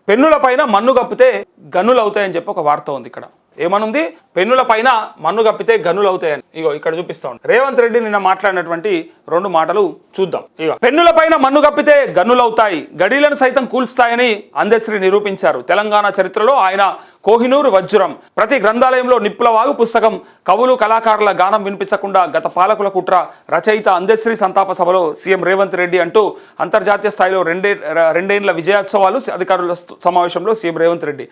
పెన్నుల పైన మన్ను కప్పితే గన్నులు అవుతాయని చెప్పి ఒక వార్త ఉంది ఇక్కడ. ఏమనుంది? పెన్నుల పైన మన్ను కప్పితే గన్నులు అవుతాయని. ఇగో ఇక్కడ చూపిస్తా ఉంటాను. రేవంత్ రెడ్డి నిన్న మాట్లాడినటువంటి 2 మాటలు చూద్దాం. ఇగో, పెన్నుల పైన మన్ను కప్పితే గన్నులు అవుతాయి, గడీలను సైతం కూల్స్తాయని అందశ్రీ నిరూపించారు. తెలంగాణ చరిత్రలో ఆయన కోహినూరు వజ్రం. ప్రతి గ్రంథాలయంలో నిప్పుల వాగు పుస్తకం. కవులు కళాకారుల గానం వినిపించకుండా గత పాలకుల కుట్ర. రచయిత అందశ్రీ సంతాప సభలో సీఎం రేవంత్ రెడ్డి అంటూ అంతర్జాతీయ స్థాయిలో రెండేండ్ల విజయోత్సవాలు అధికారుల సమావేశంలో సీఎం రేవంత్ రెడ్డి.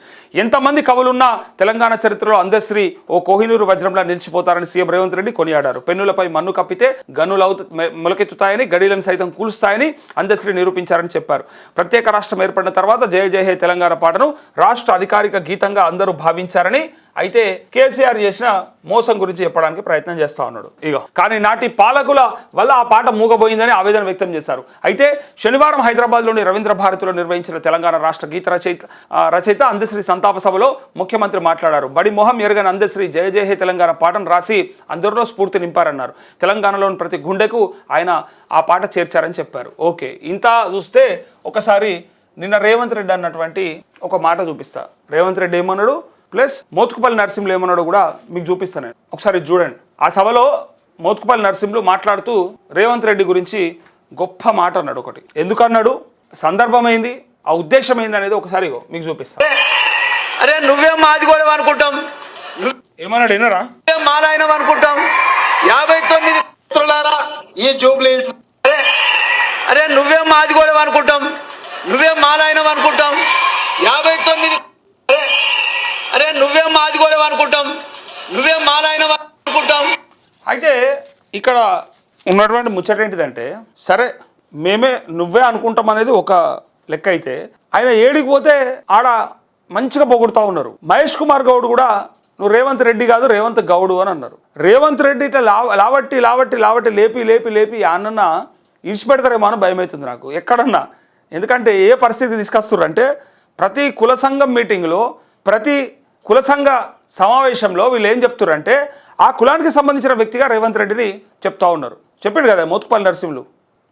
ఎంతమంది కవులున్నా తెలంగాణ చరిత్రలో అందశ్రీ ఓ కోహినూరు వజ్రంలా నిలిచిపోతారని సీఎం రేవంత్ రెడ్డి కొనియాడారు. పెన్నులపై మన్ను కప్పితే గన్నులు మొలకెత్తుతాయని, గడీలను సైతం కూల్స్తాయని అందశ్రీ నిరూపించారని చెప్పారు. ప్రత్యేక రాష్ట్రం ఏర్పడిన తర్వాత జయ జయ హే తెలంగాణ పాటను రాష్ట్ర అధికారిక గీతంగా అందరూ భావించారని, అయితే కేసీఆర్ చేసిన మోసం గురించి చెప్పడానికి ప్రయత్నం చేస్తా ఉన్నాడు. ఇగో, కానీ నాటి పాలకుల వల్ల ఆ పాట మూగబోయిందని ఆవేదన వ్యక్తం చేశారు. అయితే శనివారం హైదరాబాద్లోని రవీంద్ర భారతిలో నిర్వహించిన తెలంగాణ రాష్ట్ర గీత రచయిత అందశ్రీ సంతాప సభలో ముఖ్యమంత్రి మాట్లాడారు. బడి మొహం ఎరగని అందశ్రీ జయ జయ హే తెలంగాణ పాటను రాసి అందరిలో స్ఫూర్తి నింపారన్నారు. తెలంగాణలోని ప్రతి గుండెకు ఆయన ఆ పాట చేర్చారని చెప్పారు. ఓకే, ఇంత చూస్తే ఒకసారి నిన్న రేవంత్ రెడ్డి అన్నటువంటి ఒక మాట చూపిస్తా. రేవంత్ రెడ్డి ఏమన్నాడు ప్లస్ మోత్కుపల్లి నరసింహులు ఏమన్నాడు కూడా మీకు చూపిస్తాను నేను. ఒకసారి చూడండి. ఆ సభలో మోత్కుపల్లి నరసింహులు మాట్లాడుతూ రేవంత్ రెడ్డి గురించి గొప్ప మాట అన్నాడు. ఒకటి ఎందుకన్నాడు, సందర్భం ఏంది, ఆ ఉద్దేశం ఏంది అనేది ఒకసారి మీకు చూపిస్తా. అరే నువ్వే మాది కూడా అనుకుంటాం, ఏమన్నాడు వినరా, మాలాయన అనుకుంటాం 59 ఈ జూబ్లీ. అరే నువ్వే మాది కూడా అనుకుంటాం, నువ్వే మాలాయన అనుకుంటాం 59. అరే నువ్వే మాది కూడా అనుకుంటాం, నువ్వే మాలాయన అనుకుంటాం. అయితే ఇక్కడ ఉన్నటువంటి ముచ్చట ఏంటిదంటే, సరే మేమే నువ్వే అనుకుంటాం అనేది ఒక లెక్క. అయితే ఆయన ఏడికి పోతే ఆడ మంచిగా పొగుడుతూ ఉన్నారు. మహేష్ కుమార్ గౌడ్ కూడా నువ్వు రేవంత్ రెడ్డి కాదు రేవంత్ గౌడు అని అన్నారు. రేవంత్ రెడ్డి ఇట్లా లావట్టి లావట్టి లావట్టి లేపి లేపి లేపి అన్న ఇడిచిపెడతారేమో అని భయం అవుతుంది నాకు ఎక్కడన్నా. ఎందుకంటే ఏ పరిస్థితి తీసుకొస్తున్నారు అంటే, ప్రతి కుల సంఘం మీటింగ్లో, ప్రతి కుల సంఘ సమావేశంలో వీళ్ళు ఏం చెప్తున్నారంటే, ఆ కులానికి సంబంధించిన వ్యక్తిగా రేవంత్ రెడ్డిని చెప్తా ఉన్నారు. చెప్పాడు కదా మోత్కుపల్లి నరసింహులు,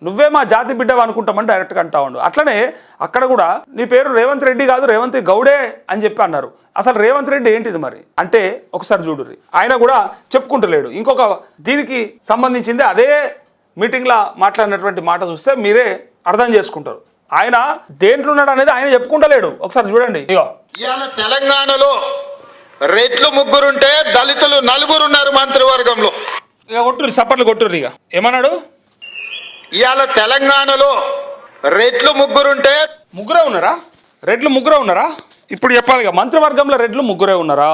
నువ్వే మా జాతి బిడ్డ అనుకుంటామని డైరెక్ట్గా అంటా ఉండు. అట్లనే అక్కడ కూడా నీ పేరు రేవంత్ రెడ్డి కాదు రేవంత్ గౌడే అని చెప్పి అన్నారు. అసలు రేవంత్ రెడ్డి ఏంటిది మరి అంటే ఒకసారి చూడుర్రి. ఆయన కూడా చెప్పుకుంటలేడు. ఇంకొక దీనికి సంబంధించింది అదే మీటింగ్లో మాట్లాడినటువంటి మాట చూస్తే మీరే అర్థం చేసుకుంటారు. ఆయన దేంట్లో ఉన్నాడు అనేది ఆయన చెప్పుకుంటలేడు. ఒకసారి చూడండి. ఇగో, ఇవాళ తెలంగాణలో రెడ్లు 3 ఉంటే దళితులు 4 ఉన్నారు మంత్రివర్గంలో. ఇక కొట్టుర్రి, సప్పట్లు కొట్టుర్రి. ఇక ఏమన్నాడు, ఇవాళ తెలంగాణలో రెడ్లు 3 ఉంటే ముగ్గురే ఉన్నారా, రెడ్లు 3 ఉన్నారా? ఇప్పుడు చెప్పాలి ఇక, మంత్రివర్గంలో రెడ్లు 3 ఉన్నారా?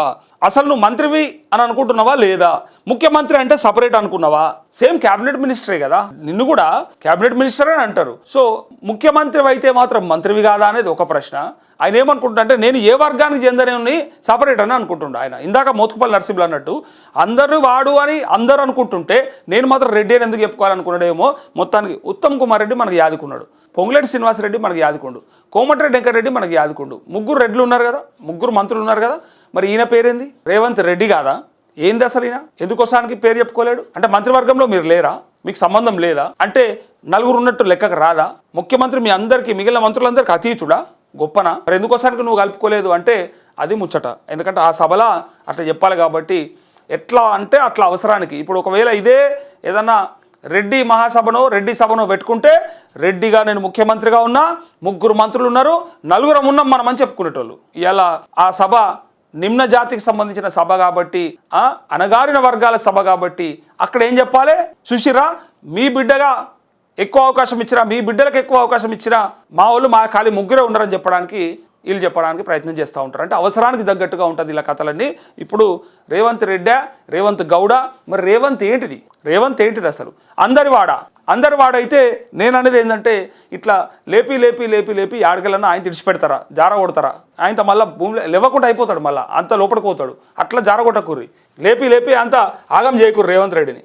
అసలు నువ్వు మంత్రివి అని అనుకుంటున్నావా లేదా? ముఖ్యమంత్రి అంటే సపరేట్ అనుకున్నావా? సేమ్ క్యాబినెట్ మినిస్టరే కదా, నిన్ను కూడా క్యాబినెట్ మినిస్టర్ అని అంటారు. సో ముఖ్యమంత్రి అయితే మాత్రం మంత్రివి కాదా అనేది ఒక ప్రశ్న. ఆయన ఏమనుకుంటుంటే, నేను ఏ వర్గానికి చెందనే సపరేట్ అని అనుకుంటుండే ఆయన. ఇందాక మోత్కుపల్లి నరసింహులు అన్నట్టు అందరూ వాడు అని అందరూ అనుకుంటుంటే నేను మాత్రం రెడ్డి అని ఎందుకు చెప్పుకోవాలనుకున్నాడేమో. మొత్తానికి ఉత్తమ్ కుమార్ రెడ్డి మనకు యాదుకున్నాడు, పొంగులేటి శ్రీనివాసరెడ్డి మనకు యాదుకుండు, కోమటిరెడ్డి వెంకటరెడ్డి మనకు యాదుకుండు. 3 రెడ్లు ఉన్నారు కదా, 3 మంత్రులు ఉన్నారు కదా. మరి ఈయన పేరేంది, రేవంత్ రెడ్డి కాదా? ఏంది అసలు ఈయన ఎందుకోసానికి పేరు చెప్పుకోలేడు? అంటే మంత్రివర్గంలో మీరు లేరా, మీకు సంబంధం లేదా అంటే 4 ఉన్నట్టు లెక్కకు రాదా? ముఖ్యమంత్రి మీ అందరికీ, మిగిలిన మంత్రులందరికీ అతీతుడా, గొప్పనా? మరి ఎందుకోసానికి నువ్వు కలుపుకోలేదు అంటే అది ముచ్చట. ఎందుకంటే ఆ సభలో అట్లా చెప్పాలి కాబట్టి, ఎట్లా అంటే అట్లా అవసరానికి. ఇప్పుడు ఒకవేళ ఇదే ఏదన్నా రెడ్డి మహాసభనో రెడ్డి సభనో పెట్టుకుంటే, రెడ్డిగా నేను ముఖ్యమంత్రిగా ఉన్నా, 3 మంత్రులు ఉన్నారు, 4 ఉన్నాం మనం అని చెప్పుకునేటోళ్ళు. ఇలా ఆ సభ నిమ్న జాతికి సంబంధించిన సభ కాబట్టి, అణగారిన వర్గాల సభ కాబట్టి అక్కడ ఏం చెప్పాలి, సుశిరా మీ బిడ్డగా ఎక్కువ అవకాశం ఇచ్చినా, మీ బిడ్డలకు ఎక్కువ అవకాశం ఇచ్చినా మా వాళ్ళు మా ఖాళీ 3 ఉన్నారని చెప్పడానికి వీళ్ళు చెప్పడానికి ప్రయత్నం చేస్తూ ఉంటారు. అంటే అవసరానికి తగ్గట్టుగా ఉంటుంది ఇలా కథలన్నీ. ఇప్పుడు రేవంత్ రెడ్డా, రేవంత్ గౌడా, మరి రేవంత్ ఏంటిది, రేవంత్ ఏంటిది అసలు? అందరి వాడైతే నేను అనేది ఏంటంటే, ఇట్లా లేపి లేపి లేపి లేపి ఆడగలన్నా ఆయన తిడిచిపెడతారా, జార కొడతారా? ఆయనతో మళ్ళీ భూమిలో లేవకుండా అయిపోతాడు, మళ్ళీ అంత లోపలికి పోతాడు. అట్లా జార కొట్టకూర్రి, లేపి లేపి అంత ఆగం చేయకూర్రి రేవంత్ రెడ్డిని.